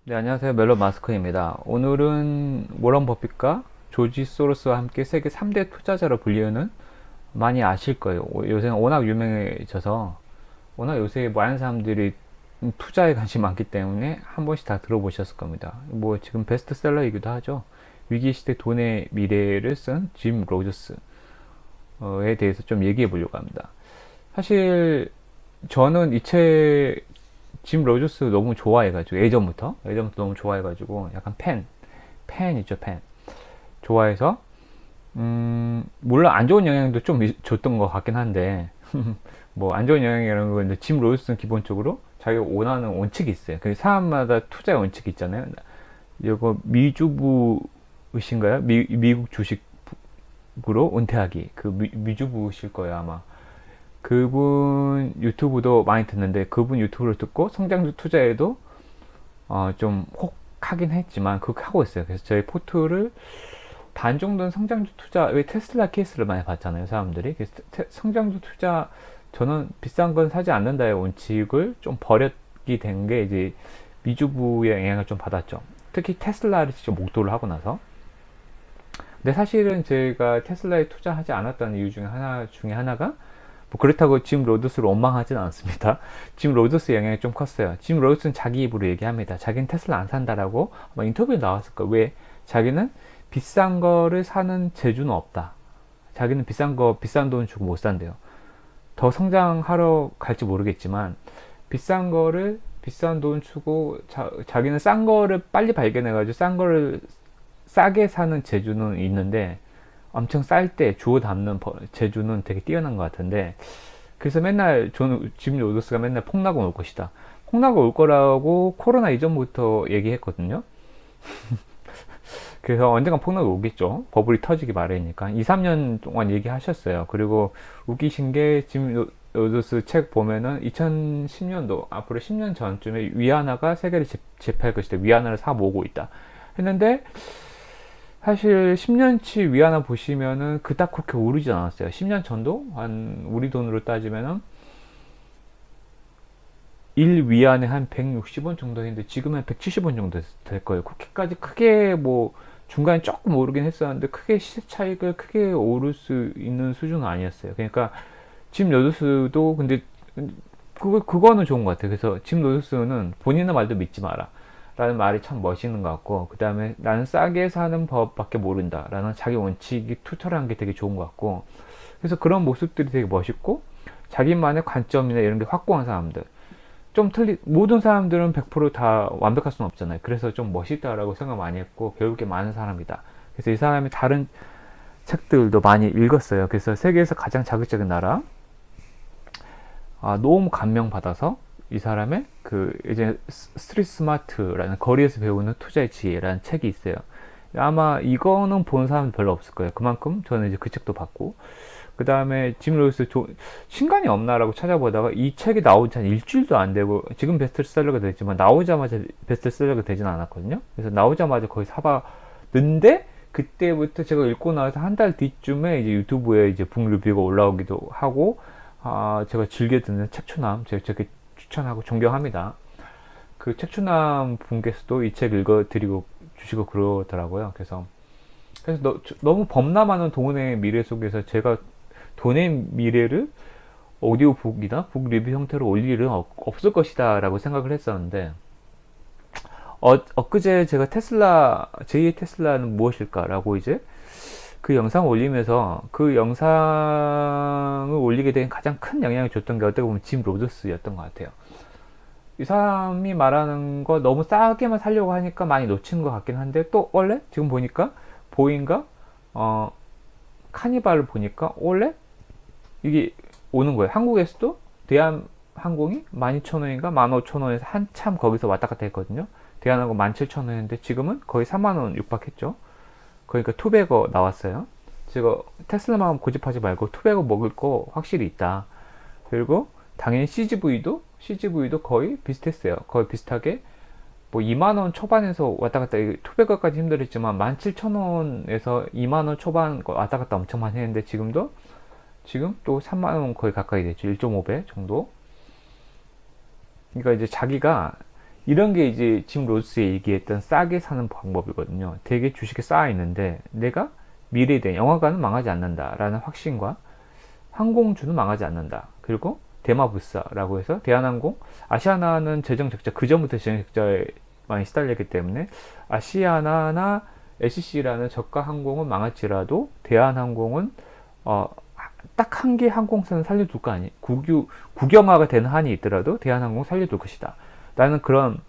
네, 안녕하세요. 멜론 마스크입니다. 오늘은 워런 버핏과 조지 소로스와 함께 세계 3대 투자자로 불리우는 많이 아실 거예요. 요새는 워낙 유명해져서 워낙 요새 많은 사람들이 투자에 관심이 많기 때문에 한 번씩 다 들어보셨을 겁니다. 뭐 지금 베스트셀러이기도 하죠. 위기시대 돈의 미래를 쓴 짐 로저스에 대해서 좀 얘기해 보려고 합니다. 사실 저는 이 책 짐 로저스 너무 좋아해가지고 예전부터 너무 좋아해가지고 약간 팬이죠, 팬. 좋아해서 물론 안 좋은 영향도 좀 줬던 것 같긴 한데 뭐 안 좋은 영향이라는 건 짐 로저스는 기본적으로 자기가 원하는 원칙이 있어요. 그 사람마다 투자의 원칙이 있잖아요. 이거 미주부이신가요? 미국 주식으로 은퇴하기. 그 미주부실 거예요, 아마. 그분 유튜브도 많이 듣는데 그분 유튜브를 듣고 성장주 투자에도 좀 혹하긴 했지만 그렇게 하고 있어요. 그래서 저희 포트를 반 정도는 성장주 투자, 왜 테슬라 케이스를 많이 봤잖아요, 사람들이. 그래서 성장주 투자, 저는 비싼 건 사지 않는다의 원칙을 좀 버렸게 된 게 이제 미주부의 영향을 좀 받았죠. 특히 테슬라를 직접 목도를 하고 나서. 근데 사실은 제가 테슬라에 투자하지 않았다는 이유 중에 하나가 뭐 그렇다고 짐 로저스를 원망하지는 않습니다. 짐 로저스 영향이 좀 컸어요. 짐 로저스는 자기 입으로 얘기합니다. 자기는 테슬라 안 산다라고 아마 인터뷰에 나왔을 거예요. 왜? 자기는 비싼 거를 사는 재주는 없다. 자기는 비싼 돈 주고 못 산대요. 더 성장하러 갈지 모르겠지만 비싼 돈 주고 자기는 싼 거를 빨리 발견해가지고 싼 거를 싸게 사는 재주는 있는데 엄청 쌀 때 주워 담는 재주는 되게 뛰어난 것 같은데, 그래서 맨날 저는 짐 로저스가 맨날 폭락은 올 것이다, 폭락은 올 거라고 코로나 이전부터 얘기했거든요. 그래서 언젠가 폭락이 오겠죠. 버블이 터지기 마련이니까. 2, 3년 동안 얘기하셨어요. 그리고 웃기신 게 짐 로저스 책 보면은 2010년도, 앞으로 10년 전쯤에 위아나가 세계를 제패할 것이다, 위아나를 사 모으고 있다 했는데, 사실 10년치 위안화 보시면은 그닥 그렇게 오르지 않았어요. 10년 전도 한 우리 돈으로 따지면은 1 위안에 한 160원 정도 했는데 지금은 170원 정도 될 거예요. 그렇게까지 크게 뭐 중간에 조금 오르긴 했었는데 크게 시세 차익을 크게 오를 수 있는 수준은 아니었어요. 그러니까 짐 로저스도 근데 그거는 좋은 것 같아요. 그래서 짐 로저스는 본인의 말도 믿지 마라 라는 말이 참 멋있는 것 같고, 그 다음에 나는 싸게 사는 법밖에 모른다 라는 자기 원칙이 투철한 게 되게 좋은 것 같고, 그래서 그런 모습들이 되게 멋있고, 자기만의 관점이나 이런 게 확고한 사람들, 모든 사람들은 100%다 완벽할 수는 없잖아요. 그래서 좀 멋있다라고 생각 많이 했고 배울 게 많은 사람이다. 그래서 이 사람이 다른 책들도 많이 읽었어요. 그래서 세계에서 가장 자극적인 나라, 너무 감명받아서 이 사람의 그 이제 스트리트 스마트라는 거리에서 배우는 투자의 지혜라는 책이 있어요. 아마 이거는 본 사람 별로 없을 거예요. 그만큼 저는 이제 그 책도 봤고, 그 다음에 짐 로이스 신간이 없나라고 찾아보다가 이 책이 나온 지 한 일주일도 안 되고 지금 베스트셀러가 됐지만 나오자마자 베스트셀러가 되진 않았거든요. 그래서 나오자마자 거의 사봤는데, 그때부터 제가 읽고 나서 한 달 뒤쯤에 이제 유튜브에 이제 북 리뷰가 올라오기도 하고, 제가 즐겨 듣는 책추남, 제가 저렇게 추천하고 존경합니다. 그 책추남 분께서도 이 책 읽어드리고 주시고 그러더라고요. 그래서 너무 범람하는 돈의 미래 속에서 제가 돈의 미래를 오디오북이나 북 리뷰 형태로 올릴 일은 없을 것이다 라고 생각을 했었는데, 엊그제 제가 제2의 테슬라는 무엇일까 라고 이제 그 영상을 올리면서, 그 영상을 올리게 된 가장 큰 영향을 줬던 게 어떻게 보면 짐 로저스였던 것 같아요. 이 사람이 말하는 거 너무 싸게만 살려고 하니까 많이 놓치는 것 같긴 한데, 또 원래 지금 보니까 보잉과 카니발을 보니까 원래 이게 오는 거예요. 한국에서도 대한항공이 12,000원인가 15,000원에서 한참 거기서 왔다 갔다 했거든요. 대한항공 17,000원인데 지금은 거의 3만원 육박했죠. 그러니까 투베거 나왔어요. 제가 테슬라만 고집하지 말고 투베거 먹을 거 확실히 있다. 그리고 당연히 CGV도 거의 비슷했어요. 거의 비슷하게 뭐 2만원 초반에서 왔다 갔다, 투베거까지 힘들었지만 17,000원에서 2만원 초반 왔다 갔다 엄청 많이 했는데 지금 또 3만원 거의 가까이 됐죠. 1.5배 정도. 그러니까 이제 자기가 이런 게 이제 짐 로스에 얘기했던 싸게 사는 방법이거든요. 되게 주식에 쌓아 있는데 내가 미래에 대한 영화관은 망하지 않는다라는 확신과 항공주는 망하지 않는다. 그리고 대마불사라고 해서 대한항공, 아시아나는 재정적자, 그 전부터 재정적자에 많이 시달렸기 때문에 아시아나나 LCC라는 저가 항공은 망할지라도 대한항공은 딱 한 개 항공사는 살려둘 거 아니, 국영화가 되는 한이 있더라도 대한항공 살려둘 것이다. 라는 그런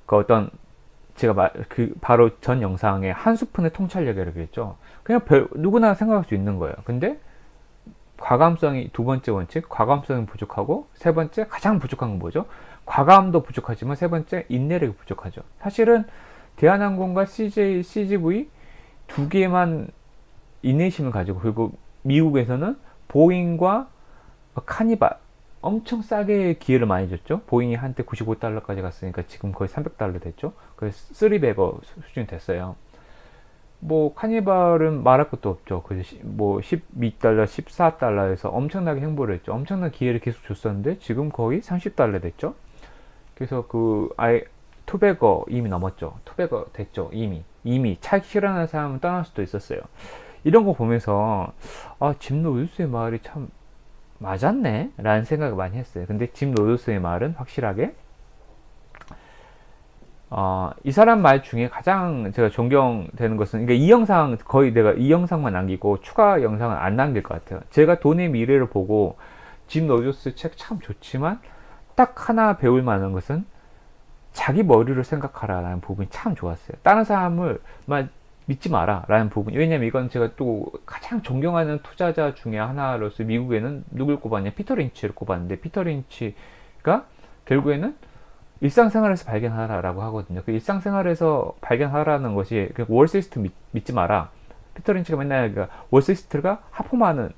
그 어떤 제가 바로 전 영상에 한 스푼의 통찰력이라고 했죠. 그냥 누구나 생각할 수 있는 거예요. 근데 과감성이 두 번째 원칙, 과감성이 부족하고 세 번째 가장 부족한 건 뭐죠? 과감도 부족하지만 세 번째 인내력이 부족하죠. 사실은 대한항공과 CGV 두 개만 인내심을 가지고, 그리고 미국에서는 보잉과 카니발 엄청 싸게 기회를 많이 줬죠. 보잉이 한때 95달러까지 갔으니까 지금 거의 300달러 됐죠. 그래서 3배거 수준이 됐어요. 뭐 카니발은 말할 것도 없죠. 그래서 뭐 12달러, 14달러에서 엄청나게 행보를 했죠. 엄청난 기회를 계속 줬었는데 지금 거의 30달러 됐죠. 그래서 아예 투베거 이미 넘었죠. 투베거 됐죠. 이미 차 싫어하는 사람은 떠날 수도 있었어요. 이런 거 보면서 짐 로저스의 말이 참 맞았네 라는 생각을 많이 했어요. 근데 짐 로저스의 말은 확실하게 이 사람 말 중에 가장 제가 존경되는 것은, 그러니까 이 영상 거의 내가 이 영상만 남기고 추가 영상은 안 남길 것 같아요. 제가 돈의 미래를 보고 짐 로저스 책 참 좋지만 딱 하나 배울 만한 것은 자기 머리로 생각하라 라는 부분이 참 좋았어요. 다른 사람을 믿지 마라 라는 부분. 왜냐면 이건 제가 또 가장 존경하는 투자자 중에 하나로서 미국에는 누굴 꼽았냐, 피터 린치를 꼽았는데, 피터 린치가 결국에는 일상생활에서 발견하라라고 하거든요. 그 일상생활에서 발견하라는 것이 월스트리트 믿지 마라. 피터 린치가 맨날 월스트리트가 하품하는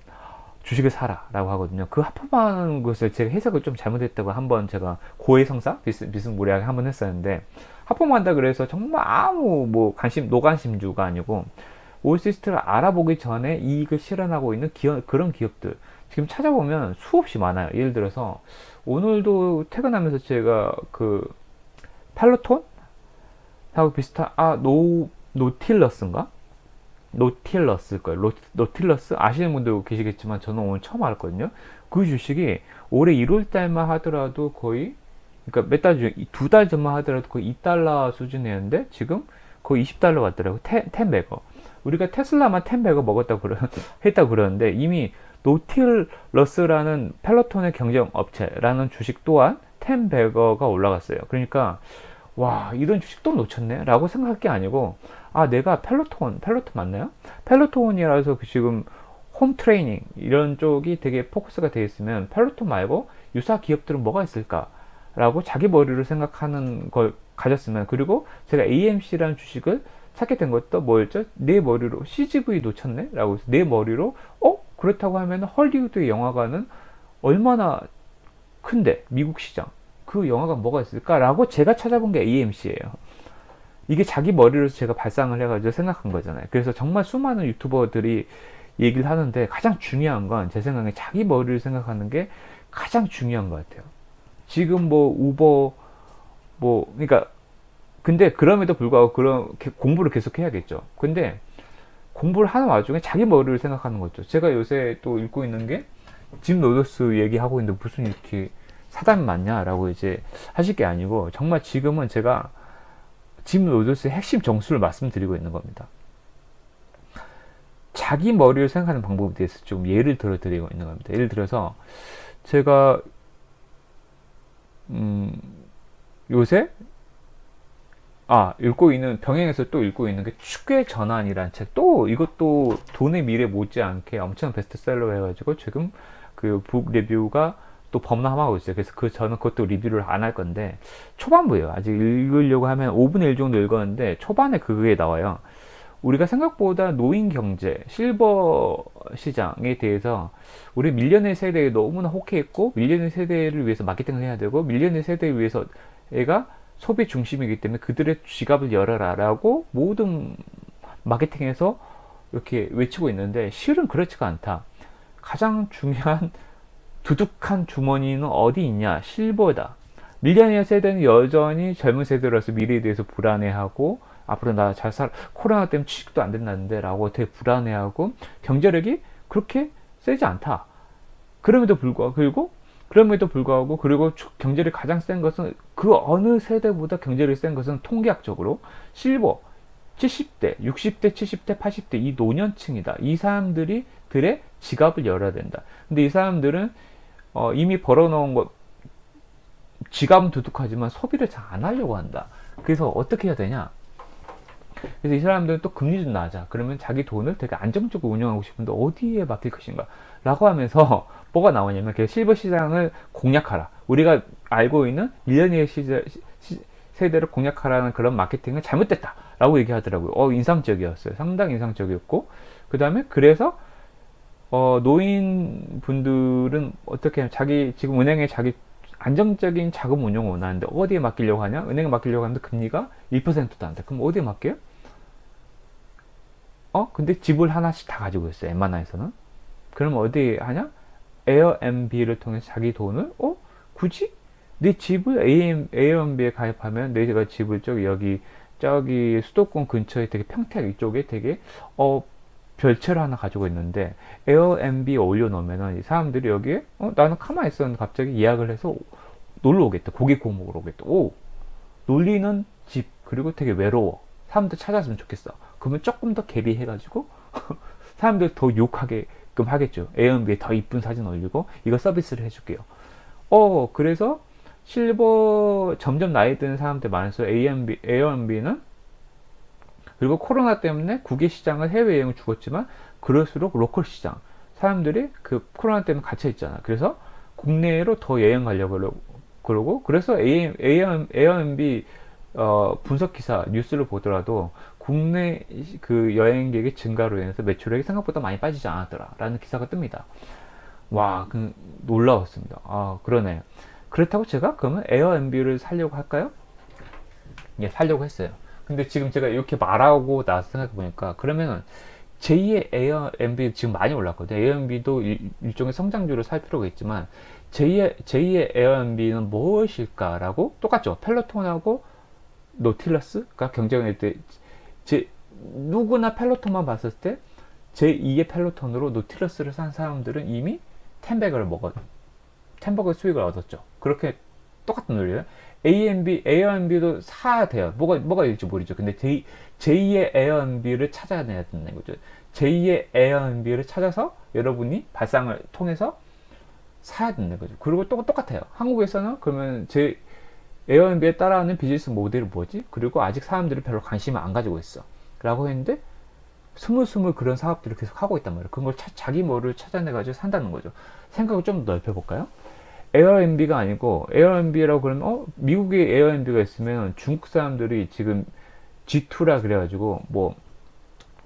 주식을 사라라고 하거든요. 그 하품하는 것을 제가 해석을 좀 잘못했다고 한번 제가 고해성사 비스무리하게 한번 했었는데, 하품한다 그래서 정말 아무 노관심주가 아니고 월스트리트를 알아보기 전에 이익을 실현하고 있는 그런 기업들 지금 찾아보면 수없이 많아요. 예를 들어서 오늘도 퇴근하면서 제가 펠로톤 하고 비슷한 노틸러스인가? 노틸러스일 거예요. 노틸러스 아시는 분도 계시겠지만 저는 오늘 처음 알았거든요. 그 주식이 올해 1월 달만 하더라도 거의, 그러니까 몇 달 중, 2달 전만 하더라도 거의 2달러 수준이었는데 지금 거의 20달러 같더라고요. 10배거. 우리가 테슬라만 10배거 했다고 그러는데 이미 노틸러스라는 펠로톤의 경쟁 업체라는 주식 또한 10배거가 올라갔어요. 그러니까 와, 이런 주식 또 놓쳤네 라고 생각할 게 아니고, 내가 펠로톤 맞나요? 펠로톤이라서 지금 홈 트레이닝 이런 쪽이 되게 포커스가 되어 있으면 펠로톤 말고 유사 기업들은 뭐가 있을까 라고 자기 머리로 생각하는 걸 가졌으면, 그리고 제가 AMC라는 주식을 찾게 된 것도 뭐였죠? 내 머리로 CGV 놓쳤네? 라고 해서 내 머리로 그렇다고 하면 헐리우드의 영화관은 얼마나 큰데, 미국 시장 그 영화관 뭐가 있을까? 라고 제가 찾아본 게 AMC예요. 이게 자기 머리로 제가 발상을 해가지고 생각한 거잖아요. 그래서 정말 수많은 유튜버들이 얘기를 하는데 가장 중요한 건 제 생각에 자기 머리를 생각하는 게 가장 중요한 것 같아요. 지금 우버 그러니까 근데 그럼에도 불구하고 그렇게 공부를 계속 해야겠죠. 근데 공부를 하는 와중에 자기 머리를 생각하는 거죠. 제가 요새 또 읽고 있는 게 짐 로저스 얘기하고 있는데 무슨 이렇게 사담이 많냐라고 이제 하실 게 아니고, 정말 지금은 제가 짐 로저스의 핵심 정수를 말씀드리고 있는 겁니다. 자기 머리를 생각하는 방법에 대해서 좀 예를 들어 드리고 있는 겁니다. 예를 들어서 제가 요새 읽고 있는, 병행해서 또 읽고 있는 게 축의 전환이라는 책. 또 이것도 돈의 미래 못지않게 엄청 베스트셀러 해가지고 지금 북 리뷰가 또 범람하고 있어요. 그래서 저는 그것도 리뷰를 안 할 건데, 초반부예요. 아직 읽으려고 하면 5분의 1 정도 읽었는데 초반에 그게 나와요. 우리가 생각보다 노인 경제, 실버 시장에 대해서 우리 밀레니얼 세대에 너무나 혹해있고, 밀레니얼 세대를 위해서 마케팅을 해야 되고, 밀레니얼 세대를 위해서 애가 소비 중심이기 때문에 그들의 지갑을 열어라 라고 모든 마케팅에서 이렇게 외치고 있는데, 실은 그렇지가 않다. 가장 중요한 두둑한 주머니는 어디 있냐? 실버다. 밀레니얼 세대는 여전히 젊은 세대로서 미래에 대해서 불안해하고 앞으로 나 잘 살, 코로나 때문에 취직도 안 된다는데 라고 되게 불안해하고 경제력이 그렇게 세지 않다. 그럼에도 불구하고, 그리고 경제력이 가장 센 것은 그 어느 세대보다 경제력이 센 것은 통계학적으로 실버 70대, 60대, 70대, 80대 이 노년층이다. 이 사람들이 들의 지갑을 열어야 된다. 근데 이 사람들은 이미 벌어놓은 것 지갑은 두둑하지만 소비를 잘 안 하려고 한다. 그래서 어떻게 해야 되냐? 그래서 이 사람들은 또 금리 좀 낮아. 그러면 자기 돈을 되게 안정적으로 운영하고 싶은데 어디에 맡길 것인가? 라고 하면서 뭐가 나오냐면 실버 시장을 공략하라. 우리가 알고 있는 밀레니얼 세대를 공략하라는 그런 마케팅은 잘못됐다. 라고 얘기하더라고요. 인상적이었어요. 상당히 인상적이었고. 그 다음에 그래서 노인 분들은 어떻게 지금 은행에 자기 안정적인 자금 운용을 원하는데 어디에 맡기려고 하냐? 은행에 맡기려고 하는데 금리가 1%도 안 돼. 그럼 어디에 맡겨요? 근데 집을 하나씩 다 가지고 있어요. 웬만해서는. 그럼 어디에 하냐? 에어앤비를 통해서 자기 돈을, 굳이? 내 집을 에어앤비에 가입하면 내가 집을 저기 수도권 근처에 되게 평택 이쪽에 되게, 별채를 하나 가지고 있는데 에어앤비에 올려놓으면은 이 사람들이 여기에 나는 가만히 있었는데 갑자기 예약을 해서 놀러 오겠다. 고기 구워 먹으러 오겠다. 놀리는 집 그리고 되게 외로워. 사람들 찾았으면 좋겠어. 그러면 조금 더 대비해가지고 사람들 더 욕하게끔 하겠죠. 에어앤비에 더 이쁜 사진 올리고 이거 서비스를 해줄게요. 그래서 실버 점점 나이 드는 사람들 많아서 에어앤비는 그리고 코로나 때문에 국외 시장은 해외여행을 죽었지만 그럴수록 로컬 시장 사람들이 그 코로나 때문에 갇혀 있잖아. 그래서 국내로 더 여행 가려고 그러고 그래서 에어앤비 분석 기사 뉴스를 보더라도 국내 그 여행객의 증가로 인해서 매출액이 생각보다 많이 빠지지 않았더라라는 기사가 뜹니다. 와, 놀라웠습니다. 그러네. 그렇다고 제가 그러면 에어앤비를 살려고 할까요? 예, 살려고 했어요. 근데 지금 제가 이렇게 말하고 나서 생각해 보니까 그러면은 제2의 에어앤비 지금 많이 올랐거든요. 에어앤비도 일종의 성장주를 살 필요가 있지만 제2의 에어앤비는 무엇일까라고 똑같죠. 펠로톤하고 노틸러스가 경쟁할 때 누구나 펠로톤만 봤을 때 제2의 펠로톤으로 노틸러스를 산 사람들은 이미 10백을 수익을 얻었죠. 그렇게 똑같은 논리예요. 에어앤비도 사야 돼요. 뭐가 될지 모르죠. 근데 제2의 에어앤비를 찾아야 된다는 거죠. 제2의 에어앤비를 찾아서 여러분이 발상을 통해서 사야 된다는 거죠. 그리고 또 똑같아요. 한국에서는 그러면 에어앤비에 따라하는 비즈니스 모델이 뭐지? 그리고 아직 사람들이 별로 관심을 안 가지고 있어. 라고 했는데 스물스물 그런 사업들을 계속 하고 있단 말이에요. 그런 걸 자기 뭐를 찾아내가지고 산다는 거죠. 생각을 좀 넓혀볼까요? 에어앤비가 아니고 에어앤비라고 그러면 미국에 에어앤비가 있으면 중국 사람들이 지금 G2라 그래가지고 뭐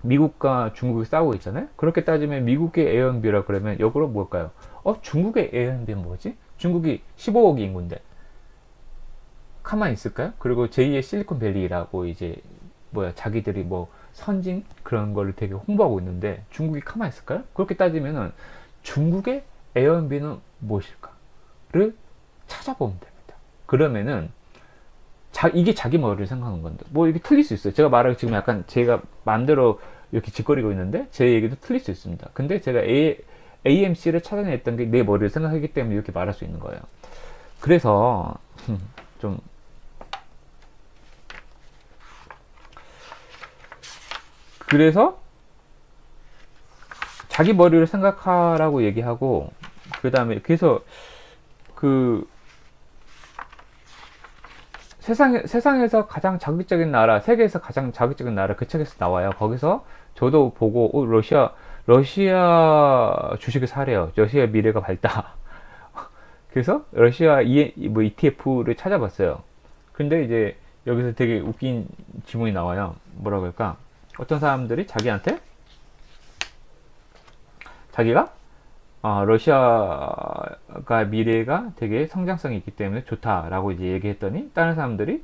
미국과 중국이 싸우고 있잖아요. 그렇게 따지면 미국의 에어앤비라 그러면 역으로 뭘까요? 중국의 에어앤비는 뭐지? 중국이 15억 인구인데 가만히 있을까요? 그리고 제2의 실리콘밸리라고 이제 자기들이 뭐 선진 그런 거를 되게 홍보하고 있는데 중국이 가만히 있을까요? 그렇게 따지면은 중국의 에어앤비는 무엇일까? 를 찾아보면 됩니다. 그러면은 이게 자기 머리를 생각하는 건데 뭐 이게 틀릴 수 있어요. 제가 말하고 지금 약간 제가 마음대로 이렇게 짓거리고 있는데 제 얘기도 틀릴 수 있습니다. 근데 제가 AMC를 찾아냈던 게 내 머리를 생각하기 때문에 이렇게 말할 수 있는 거예요. 그래서 좀 자기 머리를 생각하라고 얘기하고 그 다음에 그래서 세상에서 가장 자극적인 나라, 세계에서 가장 자극적인 나라 그 책에서 나와요. 거기서 저도 보고 러시아 주식을 사래요. 러시아 미래가 밝다. 그래서 러시아 ETF를 찾아봤어요. 근데 이제 여기서 되게 웃긴 질문이 나와요. 뭐라고 할까? 어떤 사람들이 자기가 러시아가 미래가 되게 성장성이 있기 때문에 좋다라고 이제 얘기했더니 다른 사람들이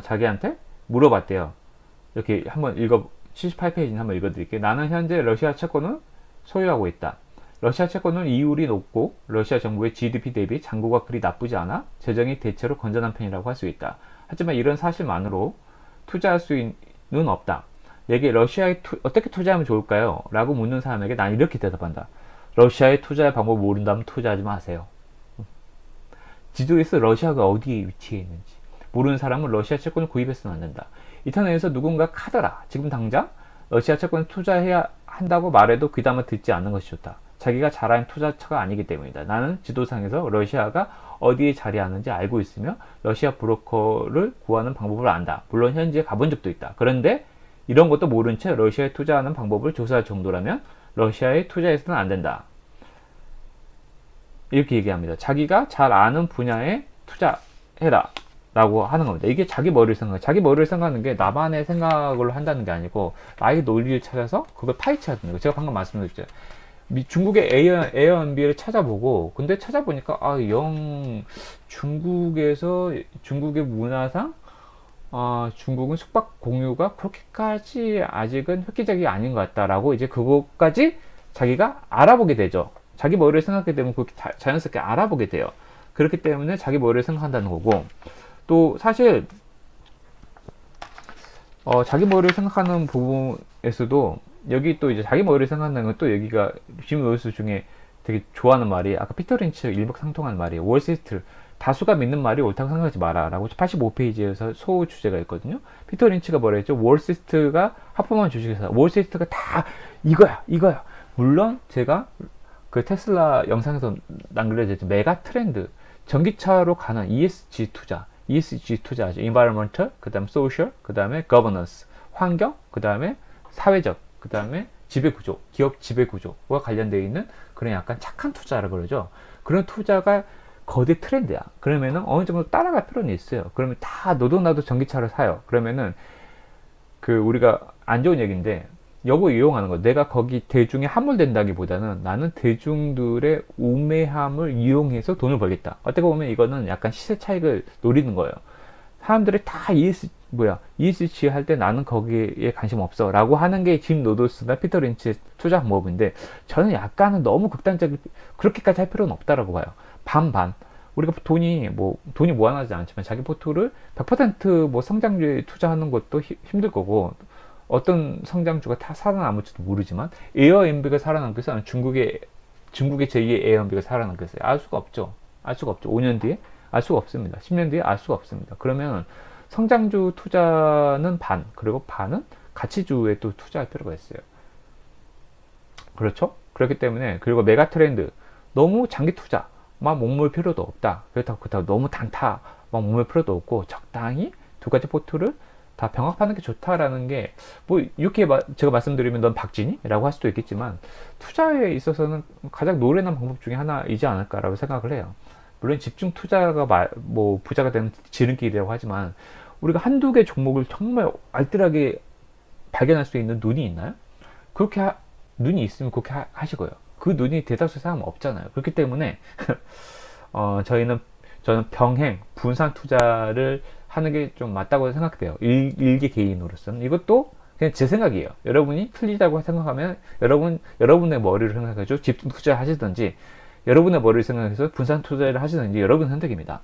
자기한테 물어봤대요. 이렇게 한번 78페이지는 한번 읽어드릴게요. 나는 현재 러시아 채권을 소유하고 있다. 러시아 채권은 이율이 높고 러시아 정부의 GDP 대비 잔고가 그리 나쁘지 않아 재정이 대체로 건전한 편이라고 할 수 있다. 하지만 이런 사실만으로 투자할 수는 없다. 내게 러시아에 어떻게 투자하면 좋을까요? 라고 묻는 사람에게 난 이렇게 대답한다. 러시아에 투자할 방법을 모른다면 투자하지 마세요. 지도에서 러시아가 어디에 위치해 있는지 모르는 사람은 러시아 채권을 구입해서는 안 된다. 인터넷에서 누군가 카더라 지금 당장 러시아 채권에 투자해야 한다고 말해도 귀담아 듣지 않는 것이 좋다. 자기가 잘 아는 투자처가 아니기 때문이다. 나는 지도상에서 러시아가 어디에 자리하는지 알고 있으며 러시아 브로커를 구하는 방법을 안다. 물론 현지에 가본 적도 있다. 그런데 이런 것도 모른 채 러시아에 투자하는 방법을 조사할 정도라면 러시아에 투자해서는 안 된다. 이렇게 얘기합니다. 자기가 잘 아는 분야에 투자해라 라고 하는 겁니다. 이게 자기 머리를 생각하는 게 나만의 생각으로 한다는 게 아니고 나의 논리를 찾아서 그걸 파헤쳐야 되는 거예요. 제가 방금 말씀드렸죠. 중국의 에어비를 찾아보고 근데 찾아보니까 중국에서 중국의 문화상 중국은 숙박 공유가 그렇게까지 아직은 획기적이 아닌 것 같다라고 이제 그것까지 자기가 알아보게 되죠. 자기 머리를 생각하게 되면 그렇게 자연스럽게 알아보게 돼요. 그렇기 때문에 자기 머리를 생각한다는 거고 또 사실 자기 머리를 생각하는 부분에서도 여기 또 이제 자기 머리를 생각한다는 건 또 여기가 짐 로이스 중에 되게 좋아하는 말이 아까 피터 린치 일맥상통하는 말이에요. 월스트리트 다수가 믿는 말이 옳다고 생각하지 마라 라고 85페이지에서 소 주제가 있거든요. 피터 린치가 뭐라 했죠? 월스트리트가 하프만 주식회사 월스트리트가 다 이거야. 물론 제가 그 테슬라 영상에서 남겨졌죠. 메가 트렌드 전기차로 가는 ESG 투자 하죠. environmental, 그 다음에 social, 그 다음에 governance, 환경, 그 다음에 사회적, 그 다음에 지배구조, 기업 지배구조와 관련되어 있는 그런 약간 착한 투자라고 그러죠. 그런 투자가 거대 트렌드야. 그러면은 어느 정도 따라갈 필요는 있어요. 그러면 다 너도 나도 전기차를 사요. 그러면은 그 우리가 안 좋은 얘기인데 여거 이용하는 거 내가 거기 대중에 함몰된다기보다는 나는 대중들의 우매함을 이용해서 돈을 벌겠다. 어떻게 보면 이거는 약간 시세 차익을 노리는 거예요. 사람들이 다 ESG 할 때 나는 거기에 관심 없어 라고 하는 게 짐 노도스나 피터 린치의 투자 방법인데 저는 약간은 너무 극단적인 그렇게까지 할 필요는 없다라고 봐요. 반반. 우리가 돈이 모아나지 않지만 자기 포트를 100% 성장주에 투자하는 것도 힘들 거고 어떤 성장주가 다 살아남을지도 모르지만 에어비가 살아남겠어요? 중국의 제2의 에어비가 살아남겠어요? 알 수가 없죠. 5년 뒤에 알 수가 없습니다. 10년 뒤에 알 수가 없습니다. 그러면 성장주 투자는 반, 그리고 반은 가치주에 또 투자할 필요가 있어요. 그렇죠? 그렇기 때문에 그리고 메가 트렌드 너무 장기 투자만 목물 필요도 없다. 그렇다고 너무 단타만 목물 필요도 없고 적당히 두 가지 포트를 다 병합하는 게 좋다라는 게 이렇게 제가 말씀드리면 넌 박진이? 라고 할 수도 있겠지만 투자에 있어서는 가장 노련한 방법 중에 하나이지 않을까라고 생각을 해요. 물론 집중 투자가 부자가 되는 지름길이라고 하지만 우리가 한두 개 종목을 정말 알뜰하게 발견할 수 있는 눈이 있나요? 그렇게 눈이 있으면 그렇게 하시고요. 그 눈이 대다수 사람은 없잖아요. 그렇기 때문에 저는 병행 분산 투자를 하는 게 좀 맞다고 생각돼요. 일개 개인으로서는. 이것도 그냥 제 생각이에요. 여러분이 틀리다고 생각하면 여러분의 머리를 생각해서 집중 투자 하시든지 여러분의 머리를 생각해서 분산 투자를 하시든지 여러분 선택입니다.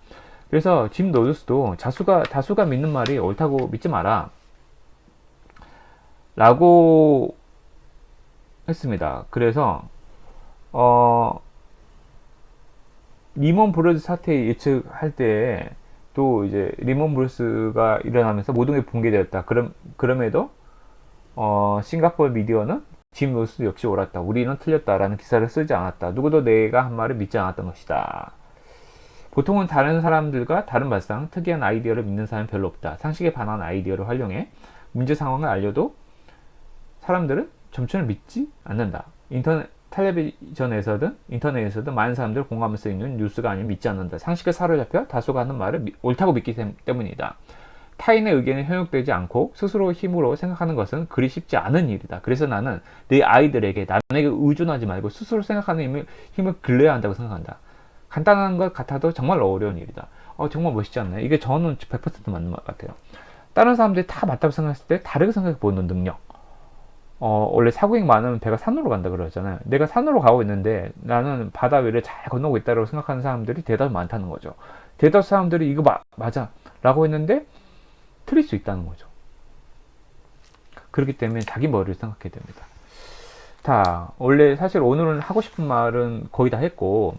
그래서 짐 노드스도 다수가 믿는 말이 옳다고 믿지 마라 라고 했습니다. 그래서 리먼 브러즈 사태 예측할 때 또 이제 리먼 브러스가 일어나면서 모든 게 붕괴되었다. 그럼에도 싱가포르 미디어는 짐 노스 역시 옳았다. 우리는 틀렸다라는 기사를 쓰지 않았다. 누구도 내가 한 말을 믿지 않았던 것이다. 보통은 다른 사람들과 다른 발상, 특이한 아이디어를 믿는 사람은 별로 없다. 상식에 반한 아이디어를 활용해 문제 상황을 알려도 사람들은 점차를 믿지 않는다. 텔레비전에서든 인터넷에서든 많은 사람들 공감할 수 있는 뉴스가 아니면 믿지 않는다. 상식에 사로잡혀 다수가 하는 말을 옳다고 믿기 때문이다. 타인의 의견에 현혹되지 않고 스스로 힘으로 생각하는 것은 그리 쉽지 않은 일이다. 그래서 나는 내 아이들에게 남에게 의존하지 말고 스스로 생각하는 힘을 길러야 한다고 생각한다. 간단한 것 같아도 정말 어려운 일이다. 정말 멋있지 않나요? 이게 저는 100% 맞는 것 같아요. 다른 사람들이 다 맞다고 생각했을 때 다르게 생각해 보는 능력. 원래 사고객 많으면 배가 산으로 간다 그러잖아요. 내가 산으로 가고 있는데 나는 바다 위를 잘 건너고 있다고 생각하는 사람들이 대다수 많다는 거죠. 대다수 사람들이 이거 맞아 라고 했는데 틀릴 수 있다는 거죠. 그렇기 때문에 자기 머리를 생각해야 됩니다. 자, 원래 사실 오늘은 하고 싶은 말은 거의 다 했고,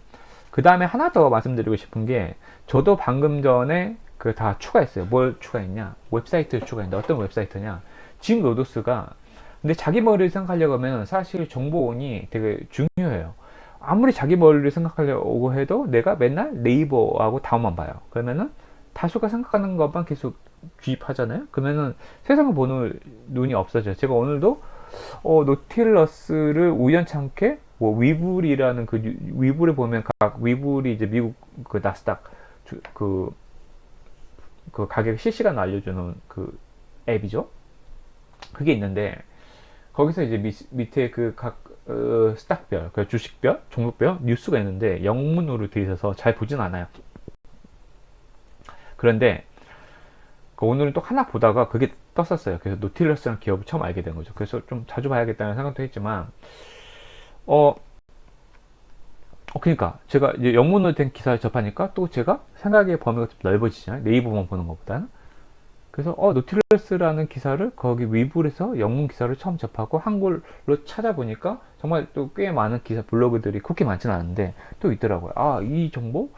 그 다음에 하나 더 말씀드리고 싶은 게, 저도 방금 전에 그 다 추가했어요. 뭘 추가했냐? 웹사이트를 추가했는데 어떤 웹사이트냐? 짐 로더스가, 근데 자기 머리를 생각하려고 하면 사실 정보원이 되게 중요해요. 아무리 자기 머리를 생각하려고 해도 내가 맨날 네이버하고 다음만 봐요. 그러면은 다수가 생각하는 것만 계속 주입하잖아요. 그러면은 세상을 보는 눈이 없어져요. 제가 오늘도 노틸러스를 우연찮게 뭐 위불이라는 그 위불에 보면 각 위불이 이제 미국 그 나스닥 그 가격 실시간 알려주는 그 앱이죠. 그게 있는데 거기서 이제 밑에 그 각 스탁별, 그 주식별, 종목별 뉴스가 있는데 영문으로 돼 있어서 잘 보진 않아요. 그런데 오늘은 또 하나 보다가 그게 떴었어요. 그래서 노틸러스라는 기업을 처음 알게 된 거죠. 그래서 좀 자주 봐야겠다는 생각도 했지만, 그러니까 제가 이제 영문으로 된 기사를 접하니까 또 제가 생각의 범위가 좀 넓어지잖아요. 네이버만 보는 것보다는. 그래서 노틸러스라는 기사를 거기 위불에서 영문 기사를 처음 접하고 한글로 찾아보니까 정말 또 꽤 많은 기사 블로그들이 그렇게 많지는 않은데 또 있더라고요. 이 정보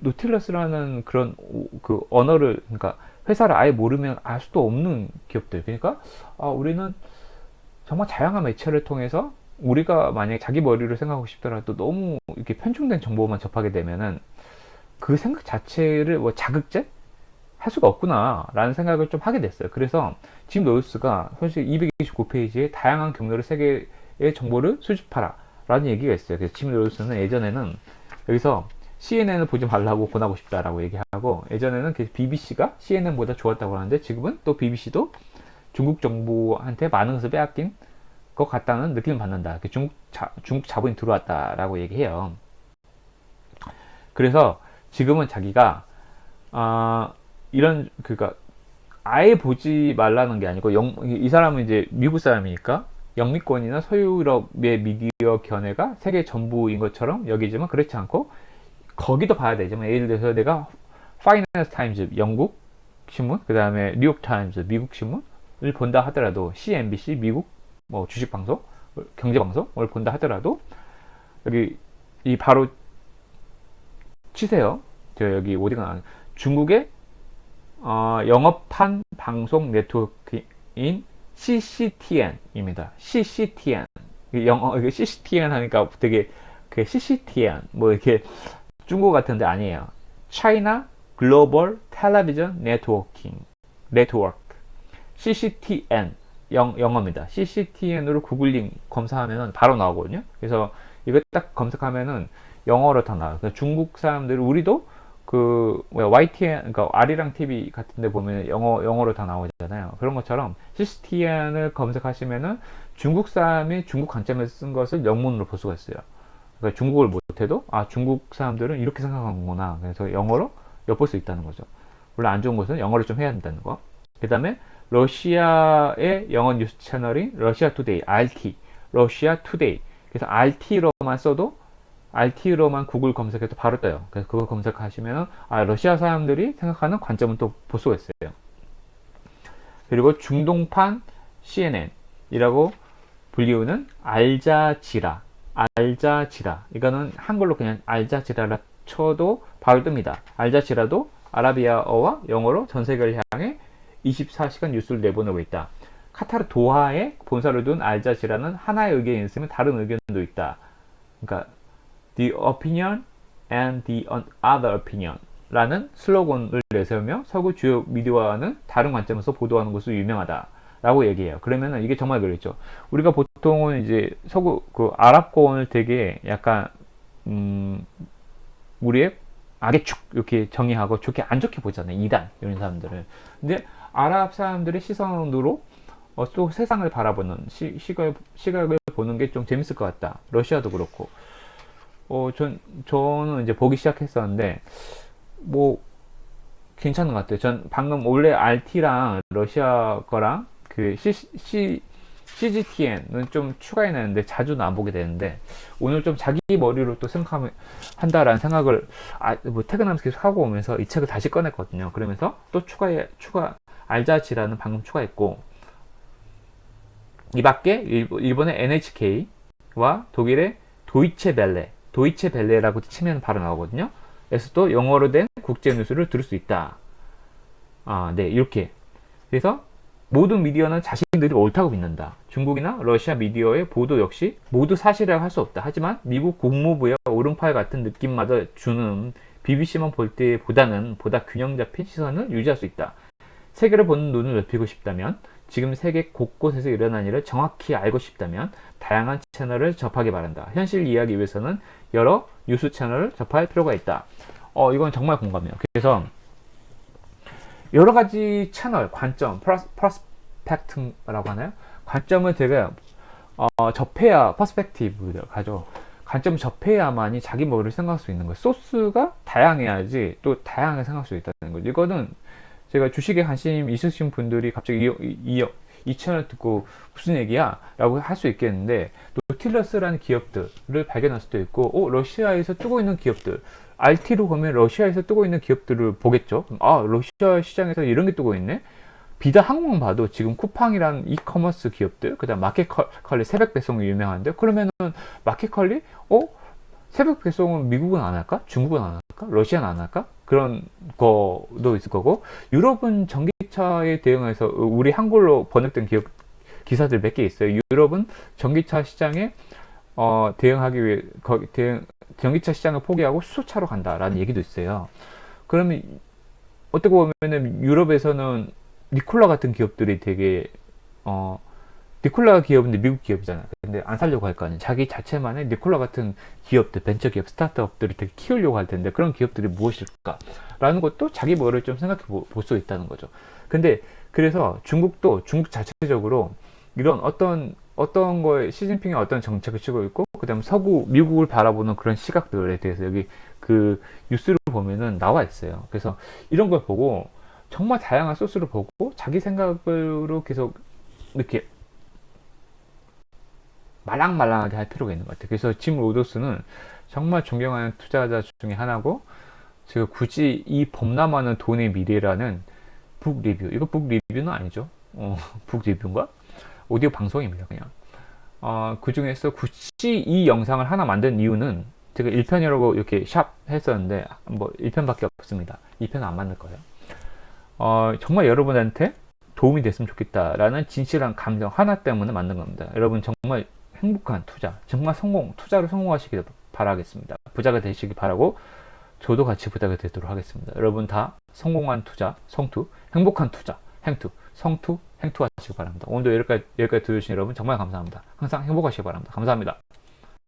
노틸러스라는 그런 그 언어를, 그러니까 회사를 아예 모르면 알 수도 없는 기업들. 그러니까 우리는 정말 다양한 매체를 통해서 우리가 만약에 자기 머리를 생각하고 싶더라도 너무 이렇게 편중된 정보만 접하게 되면은 그 생각 자체를 뭐 자극제 할 수가 없구나 라는 생각을 좀 하게 됐어요. 그래서 짐 로스가 사실 229페이지에 다양한 경로로 세계의 정보를 수집하라 라는 얘기가 있어요. 그래서 짐 로스는 예전에는 여기서 CNN을 보지 말라고 권하고 싶다라고 얘기하고, 예전에는 BBC가 CNN보다 좋았다고 하는데 지금은 또 BBC도 중국 정부한테 많은 것을 빼앗긴 것 같다는 느낌을 받는다. 중국 자본이 들어왔다라고 얘기해요. 그래서 지금은 자기가 이런, 그러니까 아예 보지 말라는 게 아니고, 이 사람은 이제 미국 사람이니까 영미권이나 서유럽의 미디어 견해가 세계 전부인 것처럼 여기지만 그렇지 않고 거기도 봐야 되지만, 예를 들어서 내가 파이낸스 타임즈 영국 신문, 그 다음에 뉴욕 타임즈 미국 신문을 본다 하더라도, CNBC 미국 뭐 주식 방송, 경제 방송을 본다 하더라도 여기 이 바로 치세요. 저 여기 어디가 나와? 중국의 영업한 방송 네트워크인 CCTN입니다. CCTN. CCTN 하니까 되게 그 CCTN 뭐 이렇게 중국 같은데 아니에요. China Global Television Network CCTN 영어입니다. CCTN으로 구글링 검사하면 바로 나오거든요. 그래서 이거 딱 검색하면은 영어로 다 나와요. 중국 사람들, 우리도 그 YTN, 그러니까 아리랑 TV 같은데 보면 영어로 다 나오잖아요. 그런 것처럼 CCTN을 검색하시면은 중국 사람이 중국 관점에서 쓴 것을 영문으로 볼 수가 있어요. 그러니까 중국을 못해도 중국 사람들은 이렇게 생각하는구나. 그래서 영어로 엿볼 수 있다는 거죠. 물론 안 좋은 것은 영어를 좀 해야 된다는 거. 그 다음에 러시아의 영어 뉴스 채널인 러시아 투데이, RT, 러시아 투데이. 그래서 RT로만 써도, RT로만 구글 검색해도 바로 떠요. 그래서 그거 검색하시면 러시아 사람들이 생각하는 관점은 또 볼 수가 있어요. 그리고 중동판 CNN이라고 불리우는 알자지라, 이거는 한글로 그냥 알자지라라 쳐도 바로 뜹니다. 알자지라도 아라비아어와 영어로 전 세계를 향해 24시간 뉴스를 내보내고 있다. 카타르 도하에 본사를 둔 알자지라는 하나의 의견이 있으면 다른 의견도 있다. 그러니까 The opinion and the other opinion 라는 슬로건을 내세우며 서구 주요 미디어와는 다른 관점에서 보도하는 것으로 유명하다 라고 얘기해요. 그러면은 이게 정말 그렇죠. 우리가 보통은 이제 서구 그 아랍권을 되게 약간 우리의 악의 축 이렇게 정의하고 좋게 안 좋게 보잖아요. 이단 이런 사람들을. 근데 아랍 사람들의 시선으로 또 세상을 바라보는 시각을 보는 게 좀 재밌을 것 같다. 러시아도 그렇고. 저는 이제 보기 시작했었는데, 뭐, 괜찮은 것 같아요. 전 방금 원래 RT랑 러시아 거랑 그 CGTN은 좀 추가해놨는데 자주는 안 보게 되는데 오늘 좀 자기 머리로 또 생각한다라는 생각을 뭐 퇴근하면서 계속 하고 오면서 이 책을 다시 꺼냈거든요. 그러면서 또 추가 알자지라는 방금 추가했고 이 밖에 일본의 NHK와 독일의 도이체 벨레라고 치면 바로 나오거든요. 그래서 또 영어로 된 국제 뉴스를 들을 수 있다. 네, 이렇게. 그래서 모든 미디어는 자신들이 옳다고 믿는다. 중국이나 러시아 미디어의 보도 역시 모두 사실이라고 할 수 없다. 하지만 미국 국무부의 오른팔 같은 느낌마저 주는 BBC만 볼 때보다는 보다 균형 잡힌 시선을 유지할 수 있다. 세계를 보는 눈을 넓히고 싶다면, 지금 세계 곳곳에서 일어난 일을 정확히 알고 싶다면 다양한 채널을 접하기 바란다. 현실 이해하기 위해서는 여러 뉴스 채널을 접할 필요가 있다. 이건 정말 공감해요. 그래서 여러 가지 채널, 관점, 프로스펙트라고 하나요? 관점을 되게 접해야 퍼스펙티브를 가져. 관점을 접해야만이 자기 머리를 생각할 수 있는 거예요. 소스가 다양해야지 또 다양하게 생각할 수 있다는 거죠. 이거는 제가 주식에 관심 있으신 분들이 갑자기 이 채널 듣고 무슨 얘기야? 라고 할 수 있겠는데, 노틸러스라는 기업들을 발견할 수도 있고, 러시아에서 뜨고 있는 기업들, RT로 보면 러시아에서 뜨고 있는 기업들을 보겠죠. 러시아 시장에서 이런 게 뜨고 있네. 비다 항공 봐도 지금 쿠팡이라는 이커머스 기업들, 그 다음 마켓컬리 새벽 배송이 유명한데, 그러면은 마켓컬리 새벽 배송은 미국은 안 할까? 중국은 안 할까? 러시아는 안 할까? 그런 거도 있을 거고, 유럽은 전기차에 대응해서 우리 한글로 번역된 기사들 몇 개 있어요. 유럽은 전기차 시장에 대응하기 위해 전기차 시장을 포기하고 수소차로 간다라는 얘기도 있어요. 그러면 어떻게 보면은 유럽에서는 니콜라 같은 기업들이 되게 니콜라 기업인데 미국 기업이잖아요. 근데 안 살려고 할 거 아니에요. 자기 자체만의 니콜라 같은 기업들, 벤처기업, 스타트업들이 되게 키우려고 할 텐데 그런 기업들이 무엇일까? 라는 것도 자기 머리를 좀 생각해 볼 수 있다는 거죠. 근데 그래서 중국 자체적으로 이런 어떤 거에 시진핑이 어떤 정책을 치고 있고, 그 다음 미국을 바라보는 그런 시각들에 대해서 여기 그 뉴스를 보면은 나와 있어요. 그래서 이런 걸 보고 정말 다양한 소스를 보고 자기 생각으로 계속 이렇게 말랑말랑하게 할 필요가 있는 것 같아요. 그래서 짐 로더스는 정말 존경하는 투자자 중에 하나고, 제가 굳이 이 범람하는 돈의 미래라는 북 리뷰, 이거 북 리뷰는 아니죠. 북 리뷰인가? 오디오 방송입니다, 그냥. 그 중에서 굳이 이 영상을 하나 만든 이유는 제가 1편이라고 이렇게 샵 했었는데 뭐 1편밖에 없습니다. 2편은 안 만들 거예요. 정말 여러분한테 도움이 됐으면 좋겠다라는 진실한 감정 하나 때문에 만든 겁니다. 여러분 정말 행복한 투자, 정말 투자로 성공하시길 바라겠습니다. 부자가 되시길 바라고 저도 같이 부자가 되도록 하겠습니다. 여러분 다 성공한 투자, 성투, 행복한 투자, 행투, 성투, 행투하시기 바랍니다. 오늘도 여기까지 들으신 여러분 정말 감사합니다. 항상 행복하시기 바랍니다. 감사합니다.